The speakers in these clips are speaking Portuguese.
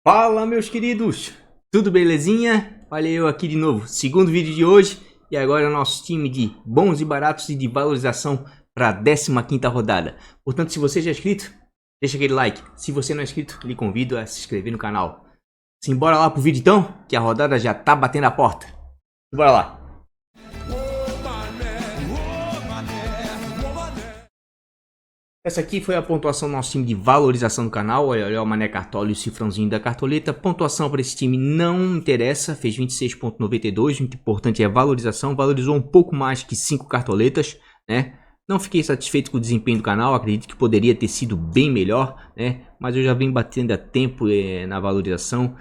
Fala, meus queridos, tudo belezinha? Olha eu aqui de novo, segundo vídeo de hoje. E agora é o nosso time de bons e baratos e de valorização para a 15ª rodada. Portanto, se você já é inscrito, deixa aquele like. Se você não é inscrito, lhe convido a se inscrever no canal. Simbora lá pro vídeo então, que a rodada já tá batendo a porta. Bora lá. Essa aqui foi a pontuação do nosso time de valorização do canal. Olha o Mané Cartola e o cifrãozinho da cartoleta. Pontuação para esse time não interessa. Fez 26.92. O importante é a valorização. Valorizou um pouco mais que 5 cartoletas, né? Não fiquei satisfeito com o desempenho do canal. Acredito que poderia ter sido bem melhor, né? Mas eu já venho batendo a tempo na valorização.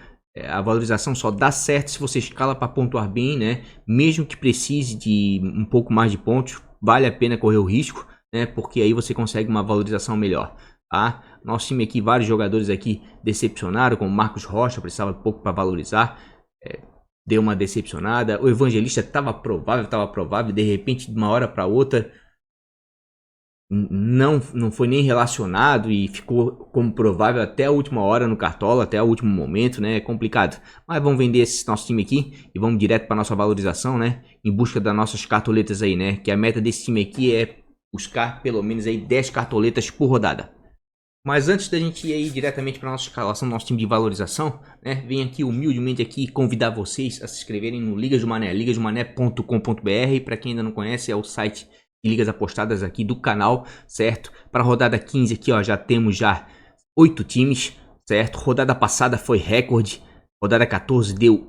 A valorização só dá certo se você escala para pontuar bem, né? Mesmo que precise de um pouco mais de pontos, vale a pena correr o risco, né? Porque aí você consegue uma valorização melhor, tá? Nosso time aqui, vários jogadores aqui decepcionaram, como Marcos Rocha, precisava pouco para valorizar, deu uma decepcionada. O Evangelista estava provável, de repente, de uma hora para outra, não foi nem relacionado e ficou como provável até a última hora no Cartola, até o último momento, né? É complicado. Mas vamos vender esse nosso time aqui e vamos direto para nossa valorização, né? Em busca das nossas cartoletas aí, né? Que a meta desse time aqui é buscar pelo menos aí 10 cartoletas por rodada. Mas antes da gente ir aí diretamente para nossa escalação, nosso time de valorização, né? Vem aqui humildemente aqui convidar vocês a se inscreverem no Ligas do Mané, ligasdomané.com.br. Para quem ainda não conhece, é o site de ligas apostadas aqui do canal, certo? Para a rodada 15 aqui, ó, já temos 8 times, certo? Rodada passada foi recorde, rodada 14 deu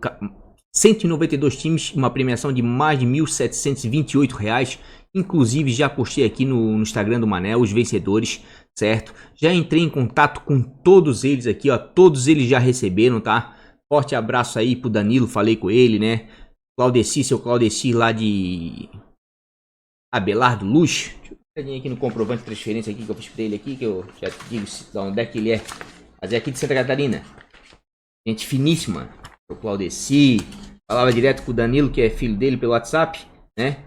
192 times, uma premiação de mais de R$ 1.728. Inclusive já postei aqui no Instagram do Mané os vencedores, certo? Já entrei em contato com todos eles aqui, ó, todos eles já receberam, tá? Forte abraço aí pro Danilo, falei com ele, né? Claudeci, seu Claudeci lá de Abelardo Luz. Deixa eu pegar aqui no comprovante de transferência aqui que eu fiz pra ele aqui, que eu já te digo de onde é que ele é. Mas é aqui de Santa Catarina. Gente finíssima. O Claudeci. Falava direto com o Danilo, que é filho dele, pelo WhatsApp, né?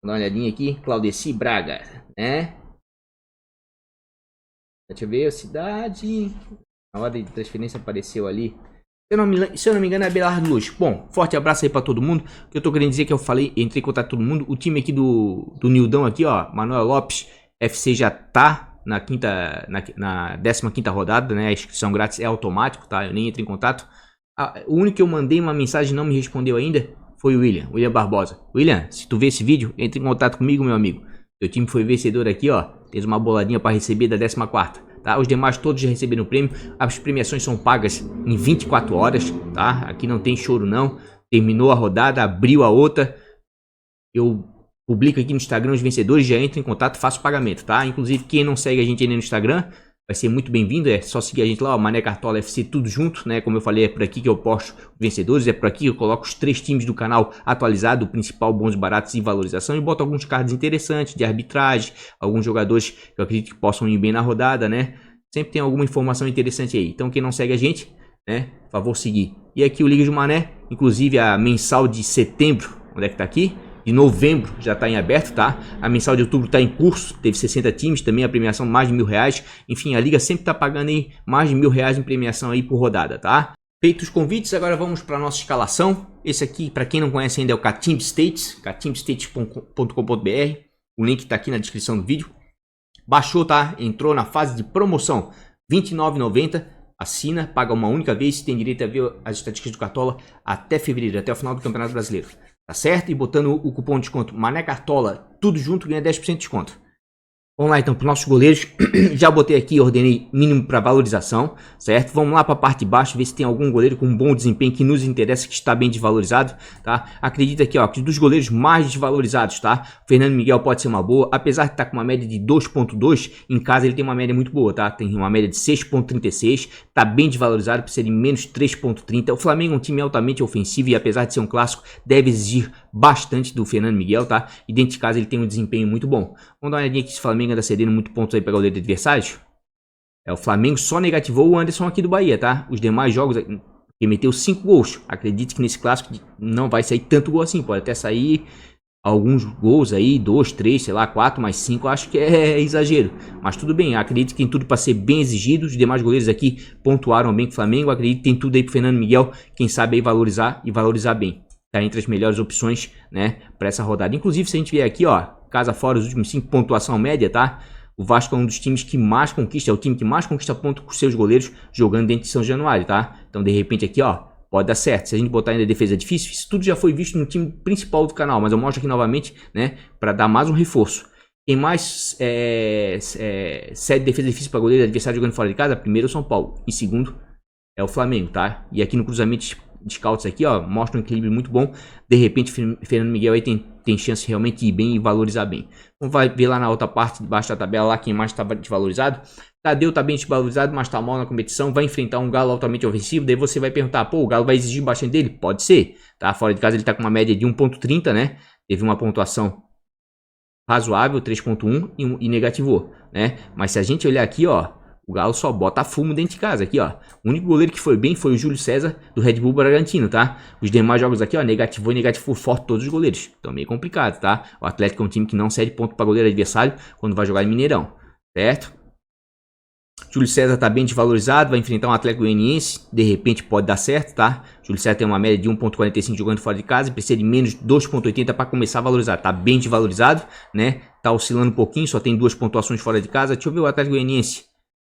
Vou dar uma olhadinha aqui. Claudeci Braga, né? Deixa eu ver a cidade. A ordem de transferência apareceu ali. Se eu não me engano é Abelardo Luz. Bom, forte abraço aí pra todo mundo. O que eu tô querendo dizer é que eu falei, entrei em contato com todo mundo. O time aqui do Nildão aqui, ó, Manuel Lopes FC já tá na 15ª rodada, né? A inscrição grátis é automático, tá? Eu nem entrei em contato. O único que eu mandei uma mensagem e não me respondeu ainda foi o William Barbosa. William, se tu vê esse vídeo, entre em contato comigo, meu amigo. Teu time foi vencedor aqui, ó. Tens uma boladinha para receber da 14ª. Tá? Os demais todos já receberam o prêmio. As premiações são pagas em 24 horas, tá? Aqui não tem choro não. Terminou a rodada, abriu a outra. Eu publico aqui no Instagram os vencedores, já entra em contato, faço o pagamento, tá? Inclusive quem não segue a gente ainda no Instagram, vai ser muito bem-vindo, é só seguir a gente lá, o Mané Cartola FC, tudo junto, né? Como eu falei, é por aqui que eu posto os vencedores, é por aqui que eu coloco os 3 times do canal atualizado, o principal, bons, baratos e valorização, e boto alguns cards interessantes de arbitragem, alguns jogadores que eu acredito que possam ir bem na rodada, né? Sempre tem alguma informação interessante aí. Então quem não segue a gente, né? Por favor, seguir. E aqui o Ligas do Mané, inclusive a mensal de setembro, onde é que tá aqui? De novembro já está em aberto, tá? A mensal de outubro está em curso, teve 60 times, também a premiação mais de R$1.000. Enfim, a liga sempre está pagando aí mais de R$1.000 em premiação aí por rodada, tá? Feitos os convites, agora vamos para a nossa escalação. Esse aqui, para quem não conhece ainda, é o Catimb States, catimstates.com.br. O link está aqui na descrição do vídeo. Baixou, tá? Entrou na fase de promoção, R$ 29,90. Assina, paga uma única vez, tem direito a ver as estatísticas do Cartola até fevereiro, até o final do Campeonato Brasileiro. Tá certo? E botando o cupom de desconto Mané Cartola, tudo junto, ganha 10% de desconto. Vamos lá então para os nossos goleiros. Já botei aqui, ordenei mínimo para valorização, certo? Vamos lá para a parte de baixo, ver se tem algum goleiro com um bom desempenho que nos interessa, que está bem desvalorizado, tá? Acredita aqui, ó, que dos goleiros mais desvalorizados, tá? O Fernando Miguel pode ser uma boa, apesar de estar com uma média de 2.2, em casa ele tem uma média muito boa, tá? Tem uma média de 6.36, tá bem desvalorizado, precisa de menos 3.30. O Flamengo é um time altamente ofensivo e apesar de ser um clássico, deve exigir bastante do Fernando Miguel, tá? E dentro de casa ele tem um desempenho muito bom. Vamos dar uma olhadinha aqui se o Flamengo anda cedendo muito pontos aí para goleiro de adversários. O Flamengo só negativou o Anderson aqui do Bahia, tá? Os demais jogos, ele meteu 5 gols. Acredito que nesse clássico não vai sair tanto gol assim. Pode até sair alguns gols aí, 2, 3, sei lá, 4 mais 5, acho que é exagero. Mas tudo bem, acredito que tem tudo para ser bem exigido. Os demais goleiros aqui pontuaram bem com o Flamengo. Acredito que tem tudo aí pro Fernando Miguel, quem sabe aí valorizar e valorizar bem. Tá entre as melhores opções, né, para essa rodada. Inclusive, se a gente vier aqui, ó, casa fora os últimos 5, pontuação média, tá? O Vasco é um dos times que mais conquista, é o time que mais conquista pontos com seus goleiros jogando dentro de São Januário, tá? Então, de repente aqui, ó, pode dar certo. Se a gente botar ainda defesa difícil, isso tudo já foi visto no time principal do canal, mas eu mostro aqui novamente, né, para dar mais um reforço. Quem mais cede defesa difícil para goleiro adversário jogando fora de casa? Primeiro o São Paulo e segundo é o Flamengo, tá? E aqui no cruzamento de scouts aqui, ó, mostra um equilíbrio muito bom. De repente, Fernando Miguel aí tem chance realmente de ir bem e valorizar bem. Então vai ver lá na outra parte, debaixo da tabela, lá quem mais está desvalorizado. Tadeu tá bem desvalorizado, mas tá mal na competição. Vai enfrentar um Galo altamente ofensivo. Daí você vai perguntar, pô, o Galo vai exigir bastante dele? Pode ser, tá? Fora de casa ele tá com uma média de 1.30, né? Teve uma pontuação razoável, 3.1 e negativou, né? Mas se a gente olhar aqui, ó, o Galo só bota fumo dentro de casa aqui, ó. O único goleiro que foi bem foi o Júlio César do Red Bull Bragantino, tá? Os demais jogos aqui, ó, negativou e negativou forte todos os goleiros. Então meio complicado, tá? O Atlético é um time que não cede ponto para goleiro adversário quando vai jogar em Mineirão, certo? Júlio César tá bem desvalorizado, vai enfrentar um Atlético Goianiense, de repente pode dar certo, tá? Júlio César tem uma média de 1.45 jogando fora de casa e precisa de menos 2.80 para começar a valorizar. Tá bem desvalorizado, né? Tá oscilando um pouquinho, só tem 2 pontuações fora de casa. Deixa eu ver o Atlético Goianiense.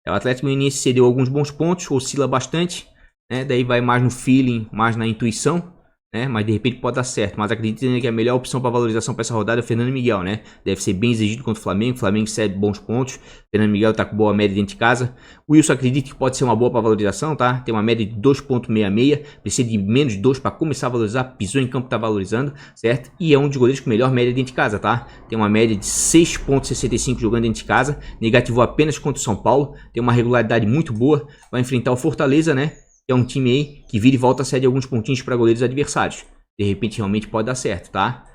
O Atlético Goianiense cedeu alguns bons pontos, oscila bastante, né? Daí vai mais no feeling, mais na intuição, né? Mas de repente pode dar certo. Mas acredito que a melhor opção para valorização para essa rodada é o Fernando Miguel, né? Deve ser bem exigido contra o Flamengo. O Flamengo cede bons pontos. Fernando Miguel tá com boa média dentro de casa. O Wilson acredito que pode ser uma boa para valorização, tá? Tem uma média de 2.66. Precisa de menos de 2 para começar a valorizar. Pisou em campo, tá valorizando, certo? E é um dos goleiros com melhor média dentro de casa, tá? Tem uma média de 6.65 jogando dentro de casa. Negativou apenas contra o São Paulo. Tem uma regularidade muito boa. Vai enfrentar o Fortaleza, né? É um time aí que vira e volta a ceder alguns pontinhos para goleiros adversários. De repente realmente pode dar certo, tá?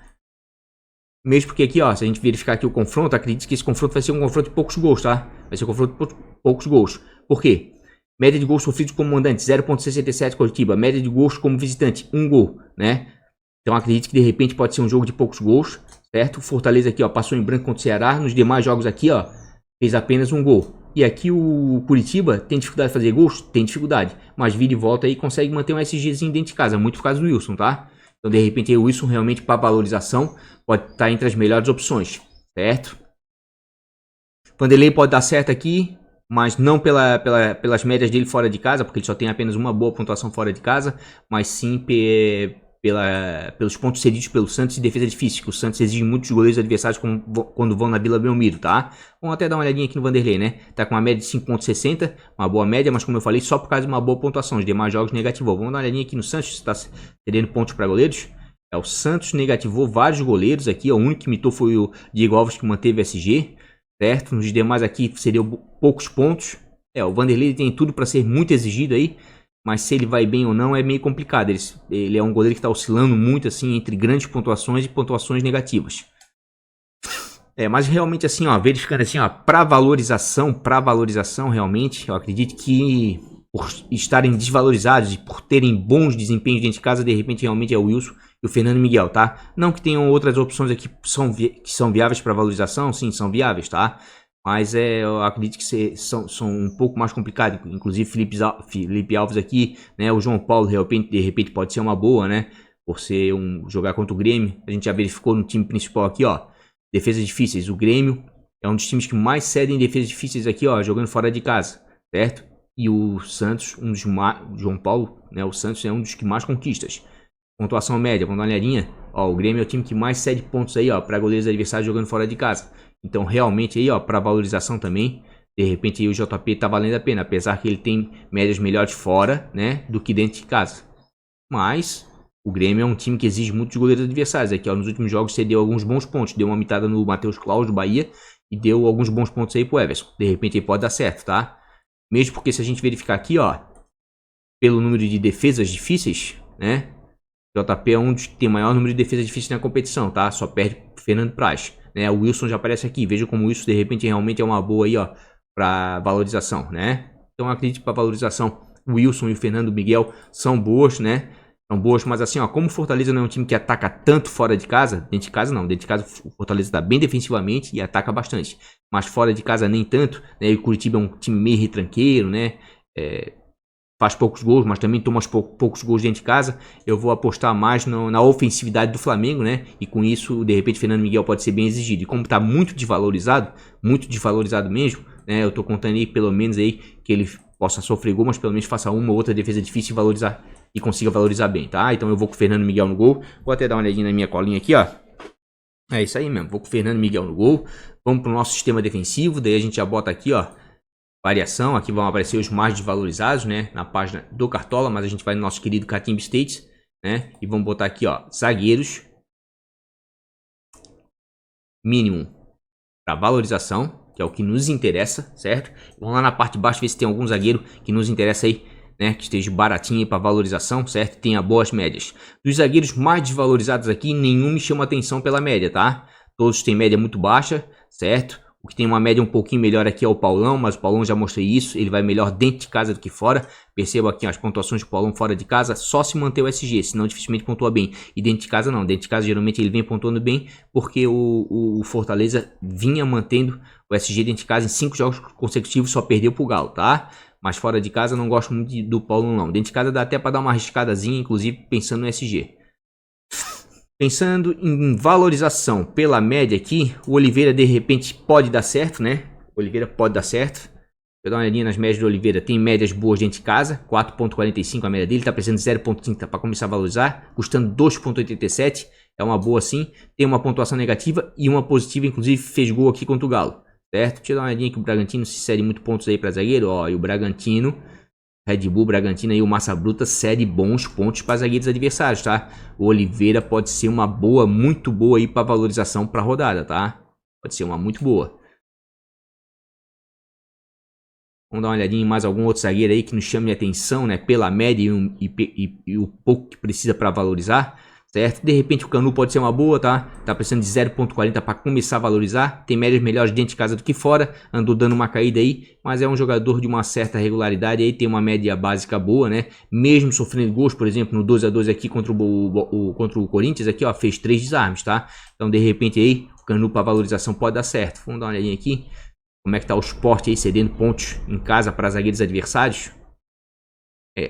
Mesmo porque aqui, ó, se a gente verificar aqui o confronto, acredito que esse confronto vai ser um confronto de poucos gols, tá? Vai ser um confronto de poucos gols. Por quê? Média de gols sofridos como mandante, 0.67 Coritiba. Média de gols como visitante, 1 gol, né? Então acredito que de repente pode ser um jogo de poucos gols, certo? O Fortaleza aqui, ó, passou em branco contra o Ceará. Nos demais jogos aqui, ó, fez apenas 1 gol. E aqui o Curitiba tem dificuldade de fazer gols? Tem dificuldade. Mas vira e volta aí e consegue manter um SGzinho dentro de casa. Muito por causa do Wilson, tá? Então de repente aí o Wilson realmente para valorização pode estar entre as melhores opções, certo? Vanderlei pode dar certo aqui, mas não pelas médias dele fora de casa, porque ele só tem apenas uma boa pontuação fora de casa, mas sim pelos pontos cedidos pelo Santos e defesa difícil, que o Santos exige muitos goleiros adversários quando vão na Vila Belmiro, tá? Vamos até dar uma olhadinha aqui no Vanderlei, né? Tá com uma média de 5.60, uma boa média, mas como eu falei, só por causa de uma boa pontuação, os demais jogos negativou. Vamos dar uma olhadinha aqui no Santos, se tá cedendo pontos para goleiros. O Santos negativou vários goleiros aqui, o único que imitou foi o Diego Alves, que manteve SG, certo? Nos demais aqui seriam poucos pontos. O Vanderlei tem tudo para ser muito exigido aí, mas se ele vai bem ou não é meio complicado. Ele é um goleiro que está oscilando muito assim entre grandes pontuações e pontuações negativas. Mas realmente assim, ó, verificando assim, ó, para valorização realmente, eu acredito que por estarem desvalorizados e por terem bons desempenhos dentro de casa, de repente realmente é o Wilson e o Fernando Miguel, tá? Não que tenham outras opções aqui que são viáveis para valorização, sim, são viáveis, tá? Mas eu acredito que são um pouco mais complicados. Inclusive Felipe Alves aqui, né? O João Paulo de repente pode ser uma boa, né? Por ser jogar contra o Grêmio. A gente já verificou no time principal aqui, ó. Defesas difíceis. O Grêmio é um dos times que mais cedem defesas difíceis aqui, ó. Jogando fora de casa, certo? E o Santos, João Paulo, né? O Santos é um dos que mais conquistas. Pontuação média, vamos dar uma olhadinha. Ó, o Grêmio é o time que mais cede pontos aí, ó, para goleiros adversários jogando fora de casa. Então, realmente aí, ó, para valorização também, de repente aí o JP tá valendo a pena, apesar que ele tem médias melhores fora, né, do que dentro de casa. Mas o Grêmio é um time que exige muito dos goleiros adversários. Aqui, ó, nos últimos jogos cedeu alguns bons pontos, deu uma mitada no Matheus Claus do Bahia e deu alguns bons pontos aí pro Everson. De repente aí pode dar certo, tá? Mesmo porque se a gente verificar aqui, ó, pelo número de defesas difíceis, né, JP é um dos que tem maior número de defesas difíceis na competição, tá? Só perde pro Fernando Praz. Né, o Wilson já aparece aqui. Veja como o Wilson de repente realmente é uma boa aí, ó, para valorização, né? Então acredito que para valorização o Wilson e o Fernando Miguel são boas, né? são boas, mas assim, ó, como o Fortaleza não é um time que ataca tanto fora de casa, dentro de casa não, dentro de casa o Fortaleza tá bem defensivamente e ataca bastante, mas fora de casa nem tanto, né, e o Curitiba é um time meio retranqueiro, né, faz poucos gols, mas também toma poucos gols dentro de casa. Eu vou apostar mais na ofensividade do Flamengo, né? E com isso, de repente, Fernando Miguel pode ser bem exigido. E como tá muito desvalorizado mesmo, né? Eu tô contando aí, pelo menos aí, que ele possa sofrer gol, mas pelo menos faça uma ou outra defesa difícil e consiga valorizar bem, tá? Então eu vou com o Fernando Miguel no gol. Vou até dar uma olhadinha na minha colinha aqui, ó. É isso aí mesmo, vou com o Fernando Miguel no gol. Vamos pro nosso sistema defensivo, daí a gente já bota aqui, ó, variação. Aqui vão aparecer os mais desvalorizados, né, na página do Cartola, mas a gente vai no nosso querido Catimba States, né, e vamos botar aqui, ó, zagueiros mínimo para valorização, que é o que nos interessa, certo? Vamos lá na parte de baixo ver se tem algum zagueiro que nos interessa aí, né, que esteja baratinho aí para valorização, certo? Tenha boas médias. Dos zagueiros mais desvalorizados aqui, nenhum me chama atenção pela média, tá? Todos têm média muito baixa, certo? O que tem uma média um pouquinho melhor aqui é o Paulão, mas o Paulão já mostrei isso, ele vai melhor dentro de casa do que fora. Perceba aqui as pontuações do Paulão fora de casa, só se manter o SG, senão dificilmente pontua bem. E dentro de casa não, dentro de casa geralmente ele vem pontuando bem, porque o Fortaleza vinha mantendo o SG dentro de casa em 5 jogos consecutivos, só perdeu pro Galo, tá? Mas fora de casa eu não gosto muito do Paulão não. Dentro de casa dá até para dar uma arriscadazinha, inclusive pensando no SG. Pensando em valorização pela média aqui, o Oliveira de repente pode dar certo, né? O Oliveira pode dar certo. Eu dar uma olhadinha nas médias do Oliveira, tem médias boas dentro de casa, 4.45 a média dele, tá precisando de 0.30 para começar a valorizar, custando 2.87, é uma boa sim. Tem uma pontuação negativa e uma positiva, inclusive fez gol aqui contra o Galo, certo? Deixa eu dar uma olhadinha que o Bragantino se cede muito pontos aí para zagueiro, ó, e o Bragantino... Red Bull, Bragantino e o Massa Bruta cede bons pontos para zagueiros adversários, tá? O Oliveira pode ser uma boa, muito boa aí para valorização para rodada, tá? Pode ser uma muito boa. Vamos dar uma olhadinha em mais algum outro zagueiro aí que nos chame de atenção, né? Pela média e o pouco que precisa para valorizar, certo? De repente o Canu pode ser uma boa, tá? Tá precisando de 0.40 para começar a valorizar. Tem médias melhores dentro de casa do que fora. Andou dando uma caída aí, mas é um jogador de uma certa regularidade aí. Tem uma média básica boa, né? Mesmo sofrendo gols, por exemplo, no 2-2 aqui contra o Corinthians, aqui, ó, fez 3 desarmes, tá? Então, de repente aí, o Canu para valorização pode dar certo. Vamos dar uma olhadinha aqui. Como é que tá o Sport aí cedendo pontos em casa para zagueiros adversários?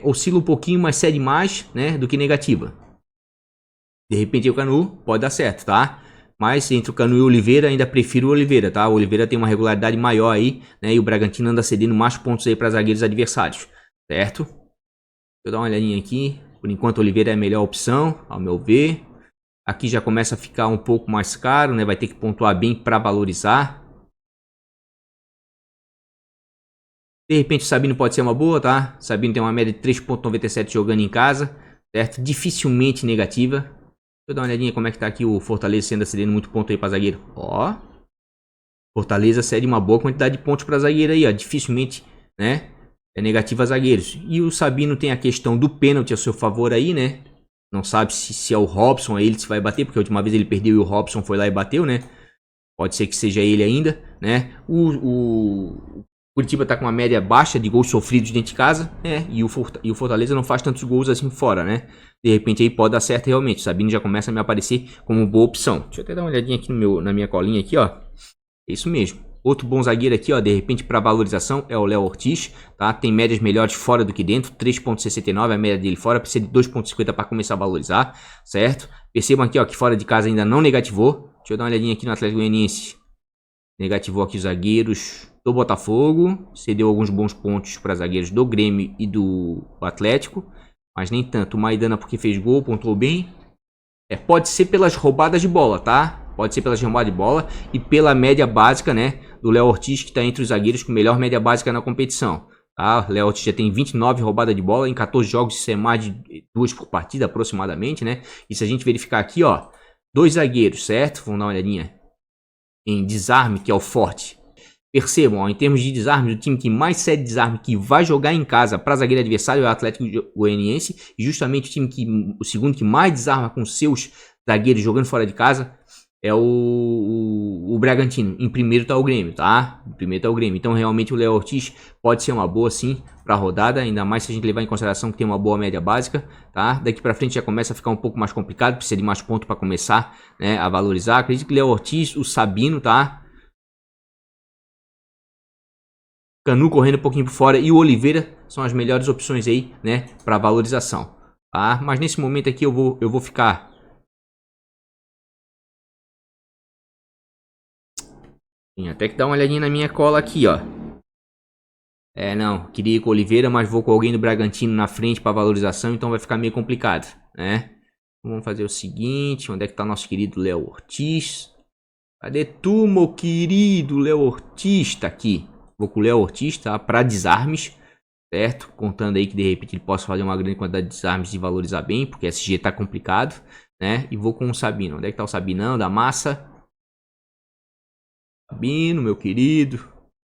Oscila um pouquinho, mas cede mais, né, do que negativa. De repente o Canu pode dar certo, tá? Mas entre o Canu e o Oliveira, ainda prefiro o Oliveira, tá? O Oliveira tem uma regularidade maior aí, né? E o Bragantino anda cedendo mais pontos aí para zagueiros adversários, certo? Deixa eu dar uma olhadinha aqui. Por enquanto o Oliveira é a melhor opção, ao meu ver. Aqui já começa a ficar um pouco mais caro, né? Vai ter que pontuar bem para valorizar. De repente o Sabino pode ser uma boa, tá? O Sabino tem uma média de 3.97 jogando em casa, certo? Dificilmente negativa. Deixa eu dar uma olhadinha como é que tá aqui o Fortaleza sendo cedendo muito ponto aí pra zagueiro. Ó. Fortaleza cede uma boa quantidade de pontos pra zagueiro aí, ó. Dificilmente, né? É negativa a zagueiros. E o Sabino tem a questão do pênalti a seu favor aí, né? Não sabe se é o Robson aí, ele se vai bater, porque a última vez ele perdeu e o Robson foi lá e bateu, né? Pode ser que seja ele ainda, né? O Curitiba tá com uma média baixa de gols sofridos dentro de casa, né? E o Fortaleza não faz tantos gols assim fora, né? De repente aí pode dar certo realmente. O Sabino já começa a me aparecer como boa opção. Deixa eu até dar uma olhadinha aqui na minha colinha aqui, ó. É isso mesmo. Outro bom zagueiro aqui, ó, de repente para valorização é o Léo Ortiz, tá? Tem médias melhores fora do que dentro, 3.69 a média dele fora, precisa de 2.50 para começar a valorizar, certo? Percebam aqui, ó, que fora de casa ainda não negativou. Deixa eu dar uma olhadinha aqui no Atlético Goianiense. Negativou aqui os zagueiros do Botafogo, cedeu alguns bons pontos para zagueiros do Grêmio e do Atlético, mas nem tanto. O Maidana porque fez gol, pontuou bem. Pode ser pelas roubadas de bola, tá? Pode ser pelas roubadas de bola e pela média básica, né, do Léo Ortiz, que está entre os zagueiros com melhor média básica na competição. Tá? O Léo Ortiz já tem 29 roubadas de bola em 14 jogos, isso é mais de 2 por partida aproximadamente, né? E se a gente verificar aqui, ó, 2 zagueiros, certo? Vamos dar uma olhadinha em desarme, que é o forte. Percebam, ó, em termos de desarme, o time que mais cede desarme, que vai jogar em casa para zagueiro adversário é o Atlético Goianiense, e justamente o segundo que mais desarma com seus zagueiros jogando fora de casa é o Bragantino. Em primeiro tá o Grêmio, tá? Em primeiro tá o Grêmio. Então, realmente, o Léo Ortiz pode ser uma boa, sim, pra rodada. Ainda mais se a gente levar em consideração que tem uma boa média básica, tá? Daqui pra frente já começa a ficar um pouco mais complicado. Precisa de mais pontos pra começar, né, a valorizar. Acredito que o Léo Ortiz, o Sabino, tá? Canu correndo um pouquinho por fora e o Oliveira são as melhores opções aí, né, pra valorização, tá? Mas nesse momento aqui eu vou ficar... Tem até que dar uma olhadinha na minha cola aqui, ó. Não, queria ir com o Oliveira, mas vou com alguém do Bragantino na frente para valorização, então vai ficar meio complicado, né? Vamos fazer o seguinte, onde é que tá nosso querido Léo Ortiz? Cadê tu, meu querido Léo Ortiz? Tá aqui. Vou com o Léo Ortiz, tá? Para desarmes, certo? Contando aí que de repente ele possa fazer uma grande quantidade de desarmes e valorizar bem, porque SG tá complicado, né? E vou com o Sabino. Onde é que tá o Sabinão da massa? Sabino, meu querido.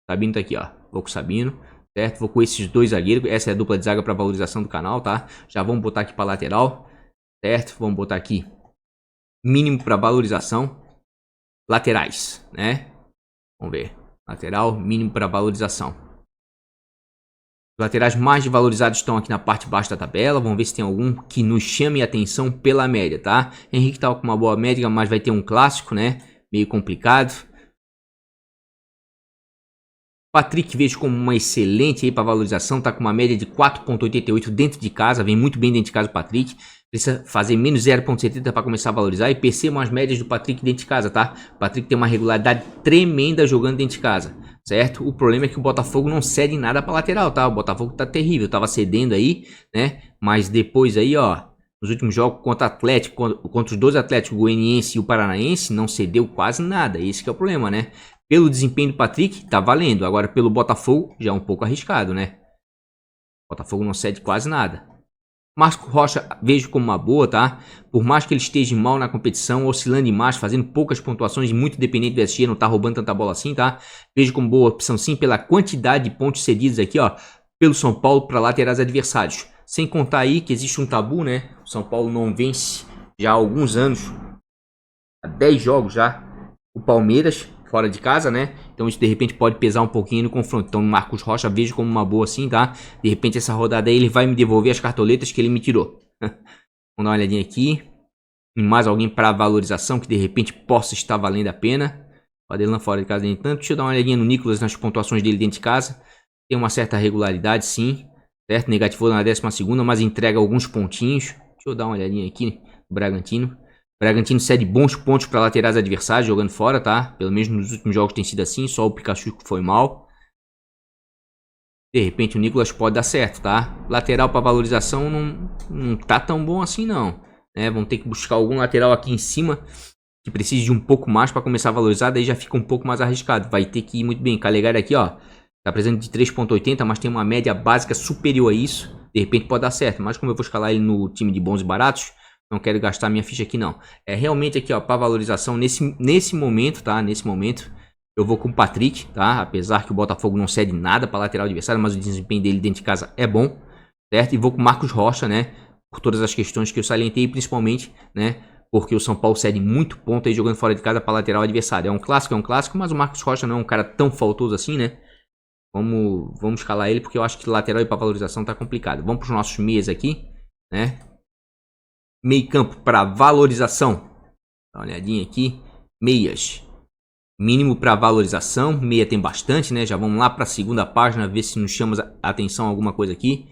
Sabino tá aqui, ó. Vou com o Sabino, certo? Vou com esses dois zagueiros. Essa é a dupla de zaga para valorização do canal, tá? Já vamos botar aqui para lateral, certo? Vamos botar aqui mínimo para valorização. Laterais, né? Vamos ver. Lateral, mínimo para valorização. Os laterais mais valorizados estão aqui na parte de baixo da tabela. Vamos ver se tem algum que nos chame a atenção pela média, tá? Henrique tá com uma boa média, mas vai ter um clássico, né? Meio complicado. Patrick vejo como uma excelente aí para valorização, tá com uma média de 4.88 dentro de casa, vem muito bem dentro de casa o Patrick. Precisa fazer menos 0.70 para começar a valorizar e percebam as médias do Patrick dentro de casa, tá? O Patrick tem uma regularidade tremenda jogando dentro de casa, certo? O problema é que o Botafogo não cede nada para lateral, tá? O Botafogo tá terrível, tava cedendo aí, né? Mas depois aí, ó, nos últimos jogos contra o Atlético, contra os dois Atléticos, o Goianiense e o Paranaense, não cedeu quase nada. Esse que é o problema, né? Pelo desempenho do Patrick, tá valendo. Agora, pelo Botafogo, já é um pouco arriscado, né? O Botafogo não cede quase nada. Marco Rocha, vejo como uma boa, tá? Por mais que ele esteja mal na competição, oscilando demais, fazendo poucas pontuações e muito dependente do SG, não tá roubando tanta bola assim, tá? Vejo como boa opção sim, pela quantidade de pontos cedidos aqui, ó, pelo São Paulo para laterais adversários. Sem contar aí que existe um tabu, né? O São Paulo não vence já há alguns anos, há 10 jogos já, o Palmeiras fora de casa, né? Então isso de repente pode pesar um pouquinho no confronto. Então o Marcos Rocha vejo como uma boa assim, tá? De repente essa rodada aí ele vai me devolver as cartoletas que ele me tirou. Vamos dar uma olhadinha aqui. Em mais alguém para valorização que de repente possa estar valendo a pena. O Adelan fora de casa nem tanto. Deixa eu dar uma olhadinha no Nicolas nas pontuações dele dentro de casa. Tem uma certa regularidade sim, certo? Negativou na 12ª, mas entrega alguns pontinhos. Deixa eu dar uma olhadinha aqui no Bragantino. Bragantino cede bons pontos para laterais adversários jogando fora, tá? Pelo menos nos últimos jogos tem sido assim, só o Pikachu que foi mal. De repente o Nicolas pode dar certo, tá? Lateral para valorização não tá tão bom assim não, né? Vamos ter que buscar algum lateral aqui em cima que precise de um pouco mais para começar a valorizar, daí já fica um pouco mais arriscado. Vai ter que ir muito bem. Calegari aqui, ó, tá precisando de 3.80, mas tem uma média básica superior a isso. De repente pode dar certo, mas como eu vou escalar ele no time de bons e baratos, não quero gastar minha ficha aqui não. É realmente aqui, ó, para valorização nesse momento, tá? Nesse momento eu vou com o Patrick, tá? Apesar que o Botafogo não cede nada para lateral adversário, mas o desempenho dele dentro de casa é bom, certo? E vou com o Marcos Rocha, né? Por todas as questões que eu salientei, principalmente, né? Porque o São Paulo cede muito ponto aí jogando fora de casa para lateral adversário. É um clássico, mas o Marcos Rocha não é um cara tão faltoso assim, né? Vamos escalar ele porque eu acho que lateral e para valorização tá complicado. Vamos para os nossos meias aqui, né? Meio campo para valorização. Dá uma olhadinha aqui. Meias. Mínimo para valorização. Meia tem bastante, né? Já vamos lá para a segunda página. Ver se nos chama a atenção alguma coisa aqui.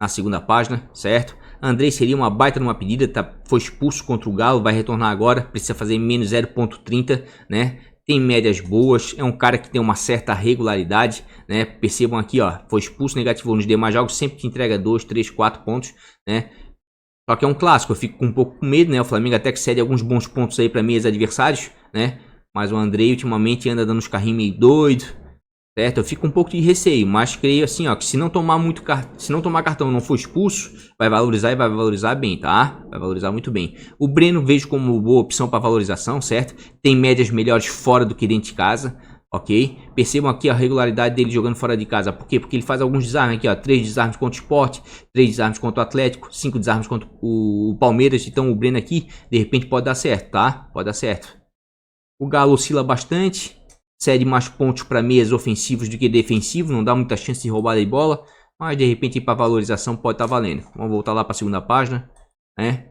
Na segunda página, certo? Andrei seria uma baita numa pedida. Foi expulso contra o Galo. Vai retornar agora. Precisa fazer menos 0.30, né? Tem médias boas. É um cara que tem uma certa regularidade, né? Percebam aqui, ó. Foi expulso, negativou nos demais jogos. Sempre que entrega 2, 3, 4 pontos, né? Só que é um clássico, eu fico com um pouco com medo, né? O Flamengo até que cede alguns bons pontos aí para meios adversários, né? Mas o Andrei ultimamente anda dando uns carrinhos meio doido, certo? Eu fico com um pouco de receio, mas creio assim, ó, que se não tomar cartão e não for expulso, vai valorizar e vai valorizar bem, tá? Vai valorizar muito bem. O Breno vejo como boa opção para valorização, certo? Tem médias melhores fora do que dentro de casa. Ok? Percebam aqui a regularidade dele jogando fora de casa. Por quê? Porque ele faz alguns desarmes aqui, ó. 3 desarmes contra o Sport, 3 desarmes contra o Atlético, 5 desarmes contra o Palmeiras. Então o Breno aqui, de repente, pode dar certo, tá? Pode dar certo. O Galo oscila bastante, cede mais pontos para meias ofensivos do que defensivos, não dá muita chance de roubar de bola, mas de repente para valorização pode estar valendo. Vamos voltar lá para a segunda página, né?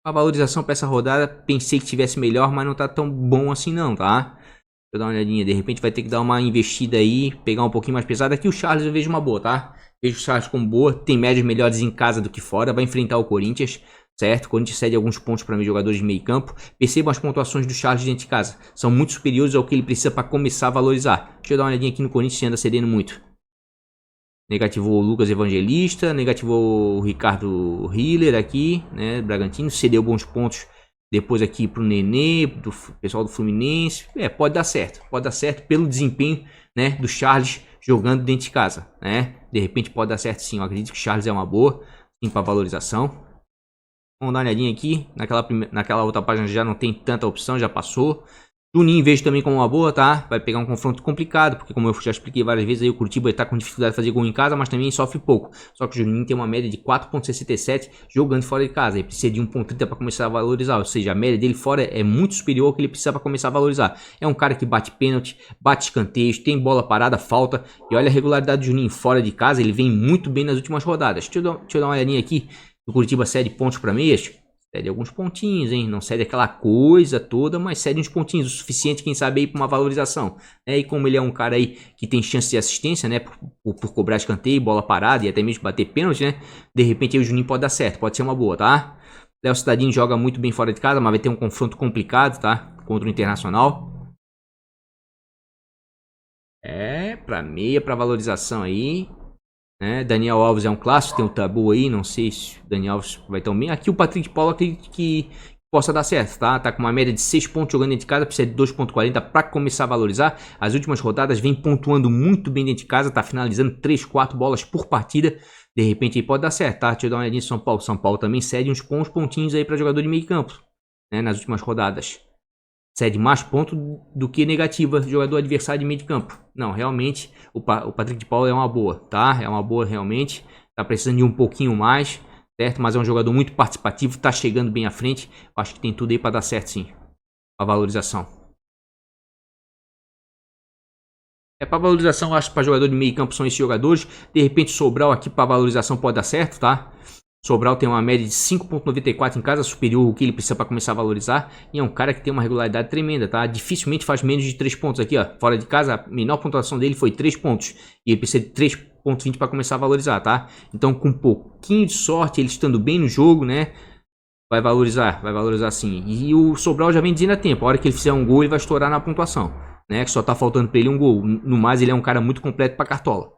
A valorização para essa rodada, pensei que tivesse melhor, mas não tá tão bom assim não, tá? Deixa eu dar uma olhadinha, de repente vai ter que dar uma investida aí, pegar um pouquinho mais pesado. Aqui o Charles eu vejo uma boa, tá? Vejo o Charles como boa, tem médias melhores em casa do que fora, vai enfrentar o Corinthians, certo? O Corinthians cede alguns pontos para meus jogadores de meio campo. Percebam as pontuações do Charles dentro de casa, são muito superiores ao que ele precisa para começar a valorizar. Deixa eu dar uma olhadinha aqui no Corinthians, que anda cedendo muito. Negativou o Lucas Evangelista, negativou o Ricardo Hiller aqui, né, Bragantino, cedeu bons pontos depois aqui pro Nenê, do pessoal do Fluminense. Pode dar certo pelo desempenho, né, do Charles jogando dentro de casa, né, de repente pode dar certo sim, eu acredito que o Charles é uma boa, sim, para valorização. Vamos dar uma olhadinha aqui, naquela outra página já não tem tanta opção, já passou. Juninho vejo também como uma boa, tá? Vai pegar um confronto complicado, porque como eu já expliquei várias vezes, aí o Curitiba está com dificuldade de fazer gol em casa, mas também sofre pouco. Só que o Juninho tem uma média de 4,67 jogando fora de casa. Ele precisa de 1,30 para começar a valorizar, ou seja, a média dele fora é muito superior ao que ele precisa para começar a valorizar. É um cara que bate pênalti, bate escanteios, tem bola parada, falta. E olha a regularidade do Juninho fora de casa, ele vem muito bem nas últimas rodadas. Deixa eu dar uma olhadinha aqui. O Curitiba cede pontos para meias. Cede alguns pontinhos, hein? Não cede aquela coisa toda, mas cede uns pontinhos, o suficiente, quem sabe, aí para uma valorização. E como ele é um cara aí que tem chance de assistência, né? Por cobrar escanteio, bola parada e até mesmo bater pênalti, né? De repente aí o Juninho pode dar certo, pode ser uma boa, tá? Léo Cidadinho joga muito bem fora de casa, mas vai ter um confronto complicado, tá? Contra o Internacional. Pra meia, pra valorização aí. Daniel Alves é um clássico, tem um tabu aí, não sei se o Daniel Alves vai tão bem. Aqui o Patrick Paulo acredito que possa dar certo, tá? Tá com uma média de 6 pontos jogando dentro de casa, precisa de 2,40 para começar a valorizar. As últimas rodadas vem pontuando muito bem dentro de casa, tá finalizando 3, 4 bolas por partida. De repente aí pode dar certo, tá? Deixa eu dar uma olhadinha em São Paulo. São Paulo também cede uns bons pontinhos aí para jogador de meio campo, né? Nas últimas rodadas. Cede mais pontos do que negativa do jogador adversário de meio de campo. Não, realmente o Patrick de Paulo é uma boa, tá? É uma boa realmente. Tá precisando de um pouquinho mais, certo? Mas é um jogador muito participativo, tá chegando bem à frente. Acho que tem tudo aí para dar certo sim. A valorização. Para valorização, acho que para jogador de meio campo são esses jogadores. De repente Sobral aqui para valorização pode dar certo, tá? Sobral tem uma média de 5,94 em casa, superior ao que ele precisa para começar a valorizar. E é um cara que tem uma regularidade tremenda, tá? Dificilmente faz menos de 3 pontos aqui, ó. Fora de casa, a menor pontuação dele foi 3 pontos. E ele precisa de 3,20 para começar a valorizar, tá? Então, com um pouquinho de sorte, ele estando bem no jogo, né? Vai valorizar sim. E o Sobral já vem dizendo a tempo. A hora que ele fizer um gol, ele vai estourar na pontuação, né? Que só tá faltando para ele um gol. No mais, ele é um cara muito completo para cartola.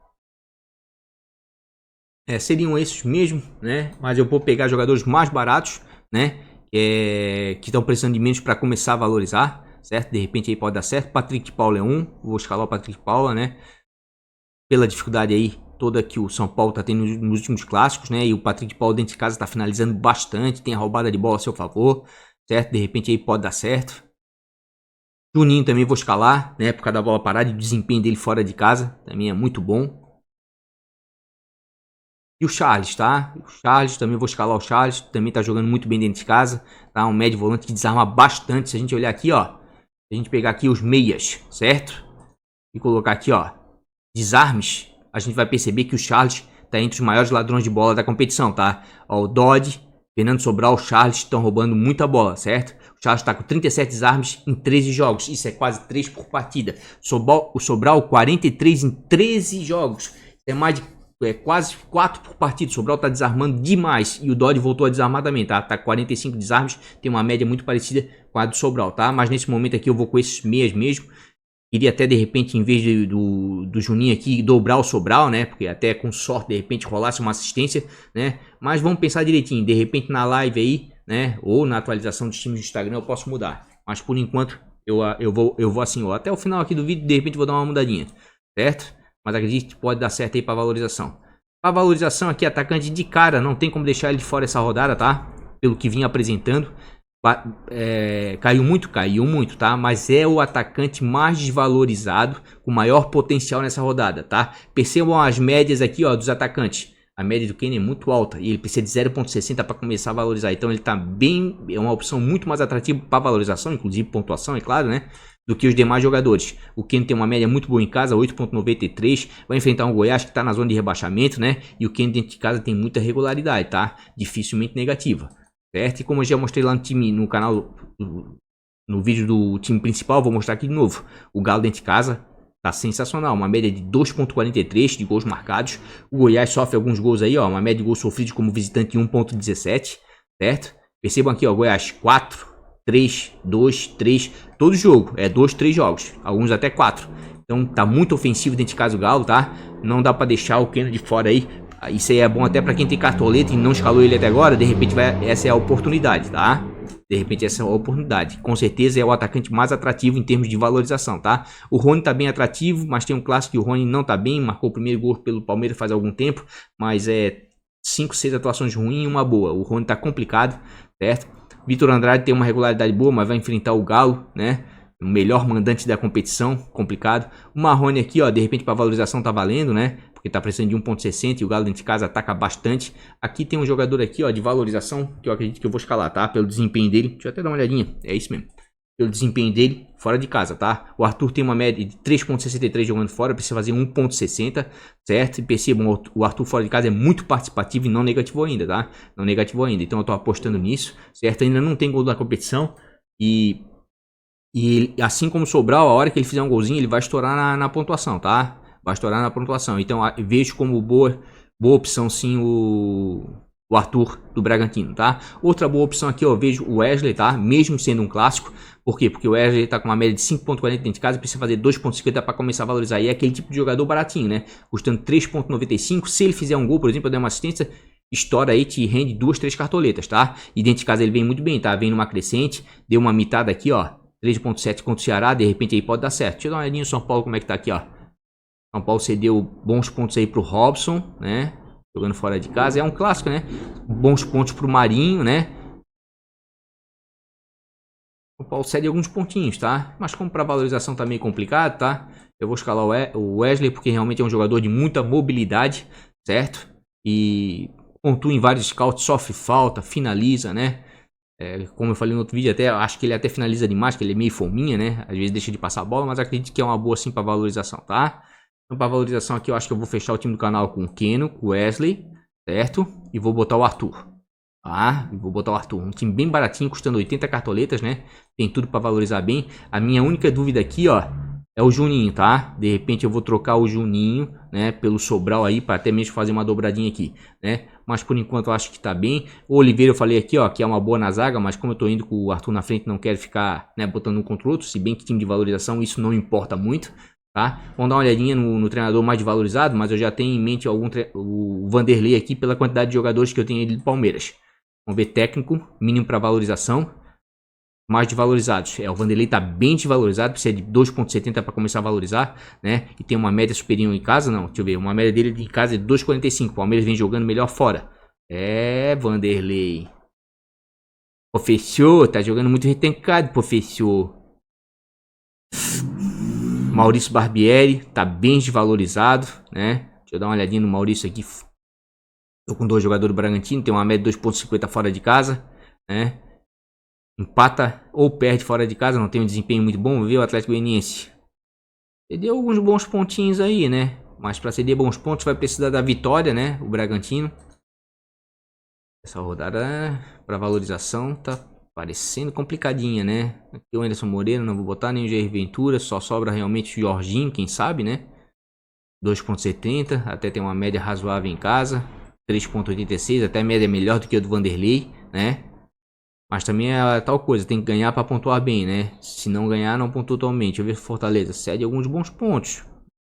Seriam esses mesmo, né? Mas eu vou pegar jogadores mais baratos, né? Que estão precisando de menos para começar a valorizar, certo? De repente aí pode dar certo. Patrick Paulo é um, vou escalar o Patrick Paulo, né? Pela dificuldade aí toda que o São Paulo tá tendo nos últimos clássicos, né? E o Patrick Paulo dentro de casa tá finalizando bastante, tem a roubada de bola a seu favor, certo? De repente aí pode dar certo. Juninho também vou escalar, né? Por causa da bola parada e o desempenho dele fora de casa, também é muito bom. E o Charles, tá? O Charles, também vou escalar o Charles. Também tá jogando muito bem dentro de casa. Tá? Um médio volante que desarma bastante. Se a gente olhar aqui, ó. Se a gente pegar aqui os meias, certo? E colocar aqui, ó. Desarmes. A gente vai perceber que o Charles tá entre os maiores ladrões de bola da competição, tá? Ó, o Dodge, Fernando Sobral, o Charles estão roubando muita bola, certo? O Charles tá com 37 desarmes em 13 jogos. Isso é quase 3 por partida. O Sobral, 43 em 13 jogos. É mais de quase 4 por partida. O Sobral tá desarmando demais. E o Dodge voltou a desarmar também, tá? Tá 45 desarmes. Tem uma média muito parecida com a do Sobral, tá? Mas nesse momento aqui eu vou com esses meias mesmo. Queria até de repente, em vez do Juninho aqui, dobrar o Sobral, né? Porque até com sorte, de repente, rolasse uma assistência, né? Mas vamos pensar direitinho. De repente na live aí, né? Ou na atualização dos times do Instagram eu posso mudar. Mas por enquanto eu vou assim, ó. Até o final aqui do vídeo, de repente vou dar uma mudadinha, certo? Mas acredito que pode dar certo aí para valorização. Para valorização aqui, atacante de cara, não tem como deixar ele de fora essa rodada, tá? Pelo que vinha apresentando. Caiu muito, tá? Mas é o atacante mais desvalorizado, com maior potencial nessa rodada, tá? Percebam as médias aqui, ó, dos atacantes. a média do Kane é muito alta e ele precisa de 0,60 para começar a valorizar. Então ele tá bem, é uma opção muito mais atrativa para valorização, inclusive pontuação, é claro, né? Do que os demais jogadores. O Kane tem uma média muito boa em casa, 8,93. Vai enfrentar um Goiás que está na zona de rebaixamento, né? E o Kane dentro de casa tem muita regularidade, tá? Dificilmente negativa, certo? E como eu já mostrei lá no time, no canal, no vídeo do time principal, vou mostrar aqui de novo. O Galo dentro de casa tá sensacional, uma média de 2,43 de gols marcados. O Goiás sofre alguns gols aí, ó, uma média de gols sofridos como visitante de 1,17, certo? Percebam aqui, ó, Goiás 4, 3, 2, 3, todo jogo, 2, 3 jogos, alguns até 4. Então tá muito ofensivo dentro de casa o Galo, tá? Não dá pra deixar o Keno de fora aí. Isso aí é bom até pra quem tem cartoleta e não escalou ele até agora, de repente essa é a oportunidade, tá? De repente essa é a oportunidade. Com certeza é o atacante mais atrativo em termos de valorização, tá? O Rony tá bem atrativo, mas tem um clássico que o Rony não tá bem. Marcou o primeiro gol pelo Palmeiras faz algum tempo, mas 5, 6 atuações ruins e uma boa. O Rony tá complicado, certo? Vitor Andrade tem uma regularidade boa, mas vai enfrentar o Galo, né? O melhor mandante da competição, complicado. O Marrone aqui, ó, de repente para valorização tá valendo, né? Porque tá precisando de 1,60 e o Galo dentro de casa ataca bastante. Aqui tem um jogador aqui, ó, de valorização, que eu acredito que eu vou escalar, tá? Pelo desempenho dele. Deixa eu até dar uma olhadinha. É isso mesmo. Pelo desempenho dele, fora de casa, tá? O Arthur tem uma média de 3,63 jogando fora, precisa fazer 1,60, certo? E percebam, o Arthur fora de casa é muito participativo e não negativou ainda, tá? Não negativou ainda, então eu tô apostando nisso, certo? Ainda não tem gol da competição e assim como o Sobral, a hora que ele fizer um golzinho, ele vai estourar na pontuação, tá? Vai estourar na pontuação. Então vejo como boa opção sim o Arthur do Bragantino, tá? Outra boa opção aqui, ó, vejo o Wesley, tá? Mesmo sendo um clássico. Por quê? Porque o Wesley tá com uma média de 5,40 dentro de casa, precisa fazer 2,50 para começar a valorizar. E é aquele tipo de jogador baratinho, né? Custando 3,95. Se ele fizer um gol, por exemplo, eu der uma assistência, estoura aí, te rende 2, 3 cartoletas, tá? E dentro de casa ele vem muito bem, tá? Vem numa crescente, deu uma mitada aqui, ó. 3,7 contra o Ceará, de repente aí pode dar certo. Deixa eu dar uma olhadinha no São Paulo, como é que tá aqui, ó. São Paulo cedeu bons pontos aí pro Robson, né? Jogando fora de casa. É um clássico, né? Bons pontos pro Marinho, né? São Paulo cede alguns pontinhos, tá? Mas como pra valorização tá meio complicado, tá? Eu vou escalar o Wesley porque realmente é um jogador de muita mobilidade, certo? E pontua em vários scouts, sofre falta, finaliza, né? Como eu falei no outro vídeo, até acho que ele até finaliza demais, que ele é meio fominha, né? Às vezes deixa de passar a bola, mas acredito que é uma boa assim para valorização, tá? Então, para valorização aqui, eu acho que eu vou fechar o time do canal com o Keno, com o Wesley, certo? E vou botar o Arthur, tá? E vou botar o Arthur, um time bem baratinho, custando 80 cartoletas, né? Tem tudo para valorizar bem. A minha única dúvida aqui, ó, é o Juninho, tá? De repente eu vou trocar o Juninho, né, pelo Sobral aí, para até mesmo fazer uma dobradinha aqui, né? Mas por enquanto eu acho que tá bem. O Oliveira eu falei aqui, ó, que é uma boa na zaga, mas como eu tô indo com o Arthur na frente, não quero ficar, né, botando um contra o outro, se bem que time de valorização isso não importa muito, tá? Vamos dar uma olhadinha no treinador mais valorizado, mas eu já tenho em mente o Vanderlei aqui pela quantidade de jogadores que eu tenho aí do Palmeiras. Vamos ver técnico, mínimo para valorização. Mais desvalorizados. O Vanderlei tá bem desvalorizado, precisa de 2,70 para começar a valorizar, né? E tem uma média superior em casa, não, deixa eu ver, uma média dele em casa é 2,45. O Palmeiras vem jogando melhor fora. Vanderlei. Professor, tá jogando muito retencado, professor. Maurício Barbieri, tá bem desvalorizado, né? Deixa eu dar uma olhadinha no Maurício aqui. Tô com 2 jogadores do Bragantino, tem uma média de 2,50 fora de casa, né? Empata ou perde fora de casa, não tem um desempenho muito bom, viu? O Atlético Goianiense cedeu alguns bons pontinhos aí, né? Mas para ceder bons pontos vai precisar da vitória, né? O Bragantino. Essa rodada para valorização tá parecendo complicadinha, né? Aqui o Anderson Moreira, não vou botar nem o Jair Ventura, só sobra realmente o Jorginho, quem sabe, né? 2,70, até tem uma média razoável em casa. 3,86, até média melhor do que a do Vanderlei, né? Mas também é tal coisa, tem que ganhar para pontuar bem, né? Se não ganhar, não pontua totalmente. Deixa eu ver se Fortaleza cede alguns bons pontos.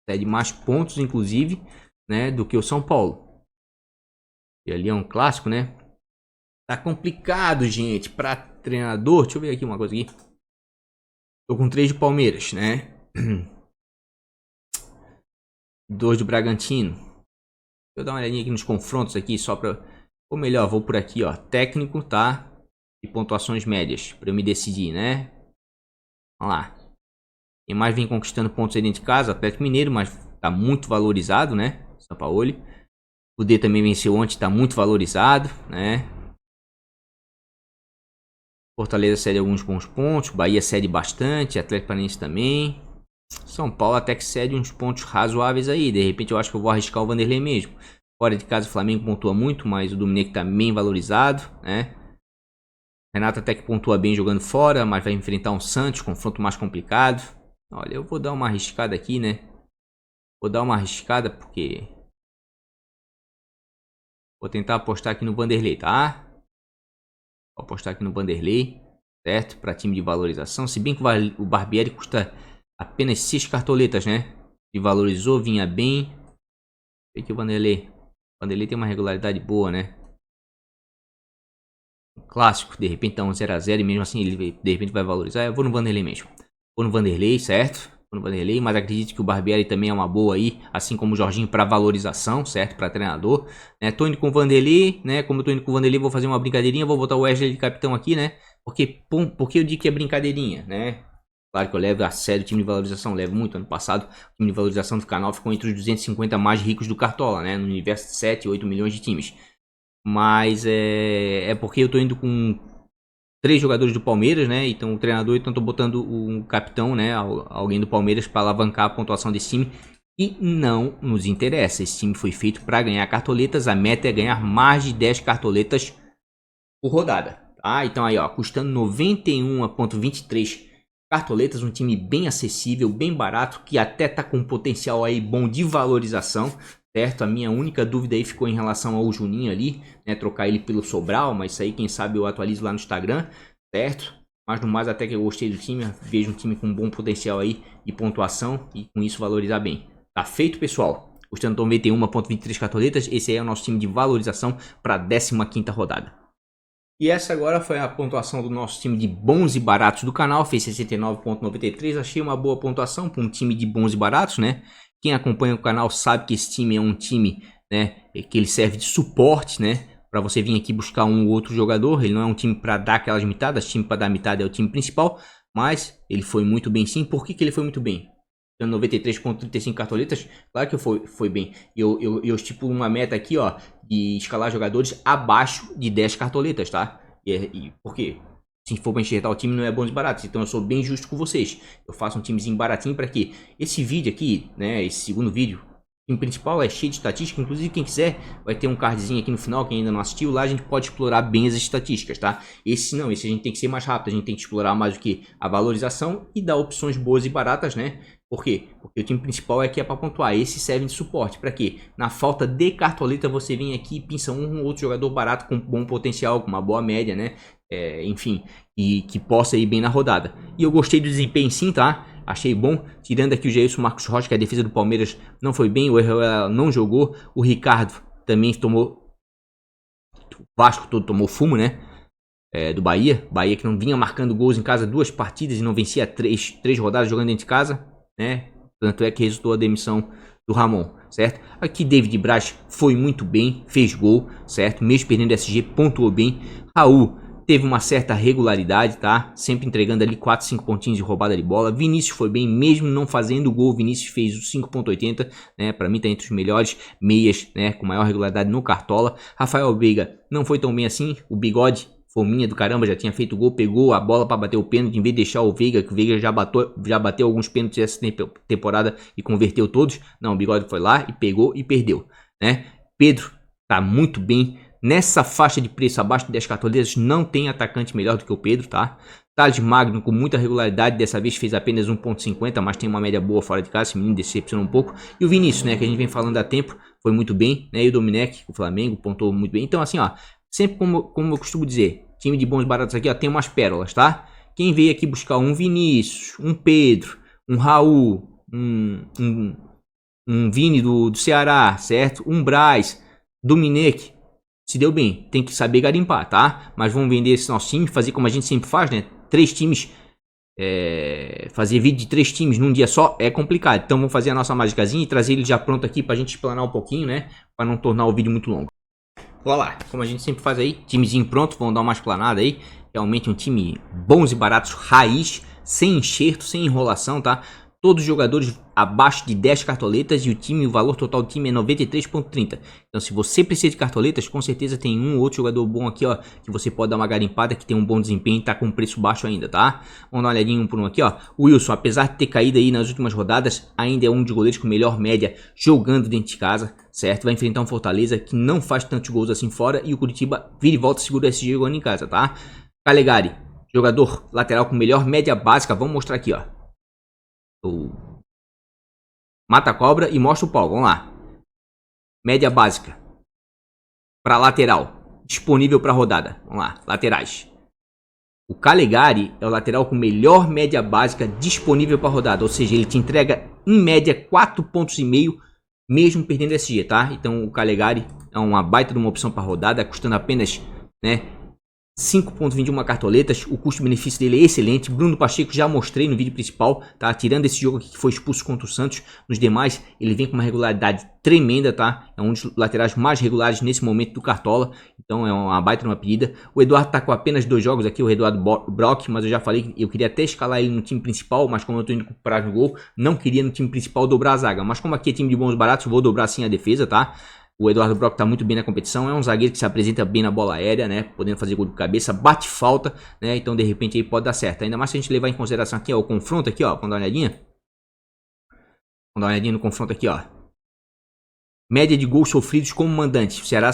Cede mais pontos, inclusive, né? Do que o São Paulo. E ali é um clássico, né? Tá complicado, gente, para treinador. Deixa eu ver aqui uma coisa aqui. Tô com 3 de Palmeiras, né? 2 do Bragantino. Deixa eu dar uma olhadinha aqui nos confrontos aqui, só pra... Ou melhor, vou por aqui, ó. Técnico, tá? E pontuações médias, para eu me decidir, né? Vamos lá. Quem mais vem conquistando pontos aí dentro de casa? Atlético Mineiro, mas tá muito valorizado, né? Sampaoli. O D também venceu ontem, tá muito valorizado, né? Fortaleza cede alguns bons pontos, Bahia cede bastante, Atlético Paranaense também. São Paulo até que cede uns pontos razoáveis aí. De repente eu acho que eu vou arriscar o Vanderlei mesmo. Fora de casa o Flamengo pontua muito, mas o Domenech tá bem valorizado, né? Renato até que pontua bem jogando fora, mas vai enfrentar um Santos, confronto mais complicado. Olha, eu vou dar uma arriscada aqui, né? Vou dar uma arriscada porque... Vou tentar apostar aqui no Vanderlei, tá? Vou apostar aqui no Vanderlei, certo? Para time de valorização. Se bem que o Barbieri custa apenas 6 cartoletas, né? Se valorizou, vinha bem. Vê que o Vanderlei tem uma regularidade boa, né? Um clássico, de repente tá um 0 a 0 e mesmo assim ele de repente vai valorizar. Eu vou no Vanderlei mesmo. Vou no Vanderlei, certo? Vou no Vanderlei, mas acredito que o Barbieri também é uma boa aí, assim como o Jorginho para valorização, certo? Para treinador, né? Tô indo com o Vanderlei, né? Como eu tô indo com o Vanderlei, vou fazer uma brincadeirinha, vou botar o Wesley de capitão aqui, né? Porque eu digo que é brincadeirinha, né? Claro que eu levo a sério o time de valorização, levo muito. Ano passado, o time de valorização do canal ficou entre os 250 mais ricos do Cartola, né? No universo de 7, 8 milhões de times. Mas é porque eu tô indo com 3 jogadores do Palmeiras, né? Então o treinador, então tô botando um capitão, né? Alguém do Palmeiras para alavancar a pontuação desse time. E não nos interessa. Esse time foi feito para ganhar cartoletas. A meta é ganhar mais de 10 cartoletas por rodada. Tá? Então aí, ó, custando 91,23 cartoletas. Um time bem acessível, bem barato, que até tá com um potencial aí bom de valorização. Certo? A minha única dúvida aí ficou em relação ao Juninho ali, né? Trocar ele pelo Sobral, mas isso aí quem sabe eu atualizo lá no Instagram, certo? Mas no mais até que eu gostei do time, vejo um time com um bom potencial aí de pontuação e com isso valorizar bem. Tá feito, pessoal? Custando 91,23 cartoletas, esse aí é o nosso time de valorização para a 15ª rodada. E essa agora foi a pontuação do nosso time de bons e baratos do canal, fez 69,93, achei uma boa pontuação para um time de bons e baratos, né? Quem acompanha o canal sabe que esse time é um time, né, que ele serve de suporte, né, para você vir aqui buscar um ou outro jogador. Ele não é um time para dar aquelas mitadas, time para dar mitada é o time principal, mas ele foi muito bem sim. Por que ele foi muito bem? Dando 93,35 cartoletas, claro que foi bem. Eu estipulo uma meta aqui, ó, de escalar jogadores abaixo de 10 cartoletas, tá? E por quê? Se for para enxertar o time não é bons e baratos, então eu sou bem justo com vocês. Eu faço um timezinho baratinho para que esse vídeo aqui, né, esse segundo vídeo, o time principal é cheio de estatística, inclusive quem quiser vai ter um cardzinho aqui no final, quem ainda não assistiu, lá a gente pode explorar bem as estatísticas, tá? Esse não, esse a gente tem que ser mais rápido, a gente tem que explorar mais o que? A valorização e dar opções boas e baratas, né? Por quê? Porque o time principal é aqui é para pontuar, esse serve de suporte, para quê? Na falta de cartoleta você vem aqui e pinça um ou outro jogador barato com bom potencial, com uma boa média, né? Enfim, e que possa ir bem na rodada. E eu gostei do desempenho sim, tá? Achei bom, tirando aqui o Jailson Marcos Rocha, que a defesa do Palmeiras não foi bem, o Herrera não jogou, o Ricardo também tomou, o Vasco todo tomou fumo, né? Do Bahia que não vinha marcando gols em casa 2 partidas e não vencia 3 rodadas jogando dentro de casa, né? Tanto é que resultou a demissão do Ramon, certo? Aqui David Braz foi muito bem, fez gol, certo? Mesmo perdendo SG, pontuou bem. Raul teve uma certa regularidade, tá? Sempre entregando ali 4, 5 pontinhos de roubada de bola. Vinícius foi bem, mesmo não fazendo gol. Vinícius fez o 5,80, né? Para mim tá entre os melhores meias, né? Com maior regularidade no Cartola. Rafael Veiga não foi tão bem assim. O Bigode, fominha do caramba, já tinha feito gol, pegou a bola para bater o pênalti, em vez de deixar o Veiga, que o Veiga já bateu alguns pênaltis essa temporada e converteu todos. Não, o Bigode foi lá e pegou e perdeu, né? Pedro tá muito bem. Nessa faixa de preço abaixo de 10 cartoletas não tem atacante melhor do que o Pedro, tá? Thales Magno com muita regularidade, dessa vez fez apenas 1,50, mas tem uma média boa fora de casa, esse menino decepcionou um pouco. E o Vinícius, né, que a gente vem falando há tempo, foi muito bem, né? E o Domenech, o Flamengo, pontuou muito bem. Então assim, ó, sempre como eu costumo dizer, time de bons baratos aqui, ó, tem umas pérolas, tá? Quem veio aqui buscar um Vinícius, um Pedro, um Raul, um Vini do Ceará, certo? Um Braz, Domenech, se deu bem, tem que saber garimpar, tá? Mas vamos vender esse nosso time, fazer como a gente sempre faz, né? 3 times, fazer vídeo de 3 times num dia só é complicado. Então vamos fazer a nossa magicazinha e trazer ele já pronto aqui pra gente explanar um pouquinho, né? Pra não tornar o vídeo muito longo. Olha lá, como a gente sempre faz aí, timezinho pronto, vamos dar uma explanada aí. Realmente um time bons e baratos, raiz, sem enxerto, sem enrolação, tá? todos os jogadores abaixo de 10 cartoletas e o valor total do time é 93,30. Então se você precisa de cartoletas, com certeza tem um ou outro jogador bom aqui, ó, que você pode dar uma garimpada, que tem um bom desempenho e tá com preço baixo ainda, tá? Vamos dar uma olhadinha um por um aqui, ó. O Wilson, apesar de ter caído aí nas últimas rodadas, ainda é um dos goleiros com melhor média jogando dentro de casa, certo? Vai enfrentar um Fortaleza que não faz tantos gols assim fora e o Curitiba vira e volta segura o SG jogando em casa, tá? Calegari, jogador lateral com melhor média básica, vamos mostrar aqui, ó. Mata a cobra e mostra o pau, vamos lá. Média básica para lateral, disponível para rodada, vamos lá, laterais. O Calegari é o lateral com melhor média básica disponível para rodada, ou seja, ele te entrega em média 4,5 pontos, mesmo perdendo SG, tá? Então o Calegari é uma baita de uma opção para rodada, custando apenas, né, 5,21 cartoletas, o custo-benefício dele é excelente. Bruno Pacheco já mostrei no vídeo principal, tá? Tirando esse jogo aqui que foi expulso contra o Santos, nos demais ele vem com uma regularidade tremenda, tá? É um dos laterais mais regulares nesse momento do Cartola, então é uma baita uma pedida. O Eduardo tá com apenas 2 jogos aqui, o Eduardo Brock, mas eu já falei que eu queria até escalar ele no time principal, mas como eu tô indo com prazo no gol, não queria no time principal dobrar a zaga. Mas como aqui é time de bons baratos, vou dobrar sim a defesa, tá? O Eduardo Brock está muito bem na competição, é um zagueiro que se apresenta bem na bola aérea, né? Podendo fazer gol de cabeça, bate falta, né? Então de repente aí pode dar certo. Ainda mais se a gente levar em consideração aqui, ó, o confronto aqui, ó. Vamos dar uma olhadinha. Vamos dar uma olhadinha no confronto aqui, ó. Média de gols sofridos como mandante. O Ceará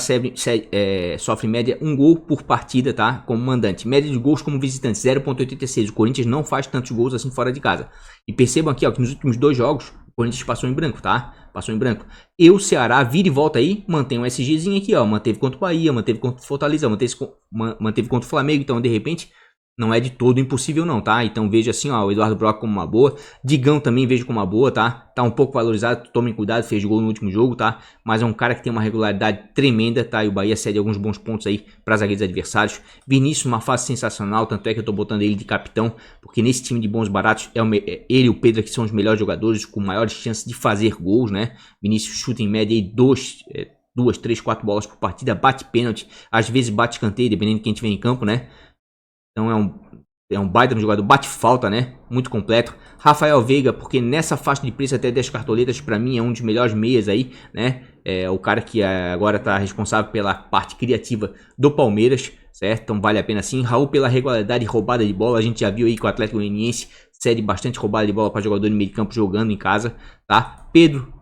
sofre média 1 gol por partida, tá? Como mandante. Média de gols como visitante, 0,86. O Corinthians não faz tantos gols assim fora de casa. E percebam aqui, ó, que nos últimos 2 jogos, o Corinthians passou em branco, tá? Passou em branco. E o Ceará vira e volta aí, mantém um SGzinho aqui, ó. Manteve contra o Bahia, manteve contra o Fortaleza, manteve contra o Flamengo. Então, de repente, não é de todo impossível não, tá? Então veja assim, ó, o Eduardo Brock como uma boa. Digão também vejo como uma boa, tá? Tá um pouco valorizado, tomem cuidado, fez gol no último jogo, tá? Mas é um cara que tem uma regularidade tremenda, tá? E o Bahia cede alguns bons pontos aí para zagueiros adversários. Vinícius, uma fase sensacional, tanto é que eu tô botando ele de capitão, porque nesse time de bons baratos, ele e o Pedro que são os melhores jogadores, com maiores chances de fazer gols, né? Vinícius chuta em média aí 2, 3, 4 bolas por partida, bate pênalti, às vezes bate escanteio, dependendo de quem tiver em campo, né? Então é um baita no jogador, bate falta, né? Muito completo. Rafael Veiga, porque nessa faixa de preço até 10 cartoletas, pra mim é um dos melhores meias aí, né? É o cara que agora tá responsável pela parte criativa do Palmeiras, certo? Então vale a pena sim. Raul pela regularidade e roubada de bola, a gente já viu aí que o Atlético Goianiense cede bastante roubada de bola para jogador de meio de campo jogando em casa, tá? Pedro,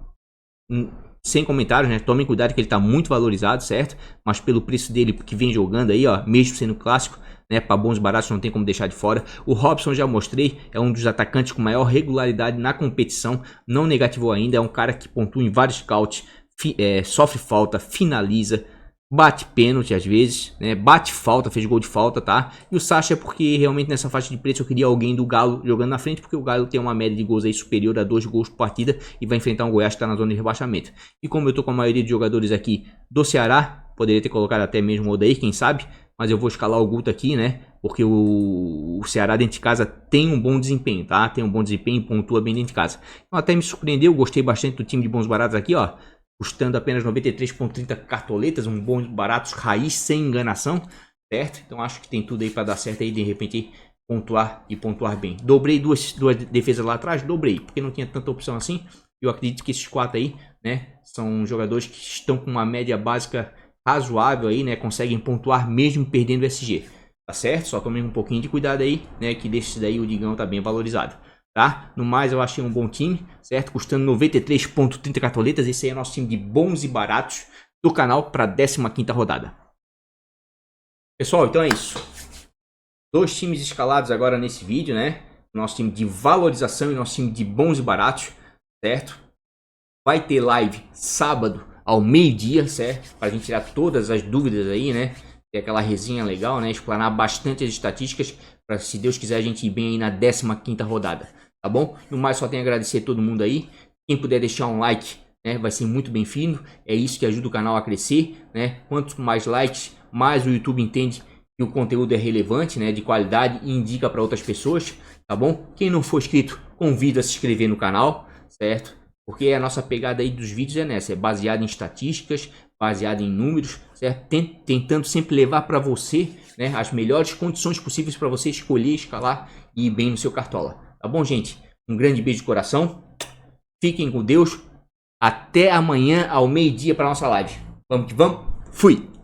sem comentários, né? Tomem cuidado que ele tá muito valorizado, certo? Mas pelo preço dele que vem jogando aí, ó, mesmo sendo clássico, né, para bons baratos não tem como deixar de fora. O Robson já mostrei, é um dos atacantes com maior regularidade na competição, não negativou ainda, é um cara que pontua em vários scouts, sofre falta, finaliza, bate pênalti às vezes, né, bate falta, fez gol de falta, tá? E o Sacha é porque realmente nessa faixa de preço eu queria alguém do Galo jogando na frente, porque o Galo tem uma média de gols aí superior a 2 gols por partida e vai enfrentar um Goiás que está na zona de rebaixamento. E como eu tô com a maioria de jogadores aqui do Ceará, poderia ter colocado até mesmo o Odair, quem sabe, mas eu vou escalar o Guto aqui, né? Porque o Ceará dentro de casa tem um bom desempenho, tá? Tem um bom desempenho e pontua bem dentro de casa. Então até me surpreendeu, gostei bastante do time de bons baratos aqui, ó. Custando apenas 93,30 cartoletas, um bom baratos raiz sem enganação, certo? Então acho que tem tudo aí para dar certo aí, de repente pontuar e pontuar bem. Dobrei duas defesas lá atrás, dobrei, porque não tinha tanta opção assim. Eu acredito que esses 4 aí, né, são jogadores que estão com uma média básica razoável aí, né? Conseguem pontuar mesmo perdendo o SG, tá certo? Só tomem um pouquinho de cuidado aí, né? Que desses daí o Digão tá bem valorizado, tá? No mais, eu achei um bom time, certo? Custando 93,30 cartoletas. Esse aí é nosso time de bons e baratos do canal para a 15ª rodada. Pessoal, então é isso. 2 times escalados agora nesse vídeo, né? Nosso time de valorização e nosso time de bons e baratos, certo? Vai ter live sábado ao meio-dia, certo? Para a gente tirar todas as dúvidas aí, né? Ter aquela resenha legal, né? Explanar bastante as estatísticas para, se Deus quiser, a gente ir bem aí na 15ª rodada, tá bom? No mais, só tenho a agradecer a todo mundo aí. Quem puder deixar um like, né? Vai ser muito bem-vindo. É isso que ajuda o canal a crescer, né? Quanto mais likes, mais o YouTube entende que o conteúdo é relevante, né? De qualidade e indica para outras pessoas, tá bom? Quem não for inscrito, convido a se inscrever no canal, certo? Porque a nossa pegada aí dos vídeos é nessa, é baseada em estatísticas, baseada em números, certo? Tentando sempre levar para você, né, as melhores condições possíveis para você escolher, escalar e ir bem no seu Cartola. Tá bom, gente? Um grande beijo de coração. Fiquem com Deus. Até amanhã ao meio-dia para nossa live. Vamos que vamos. Fui.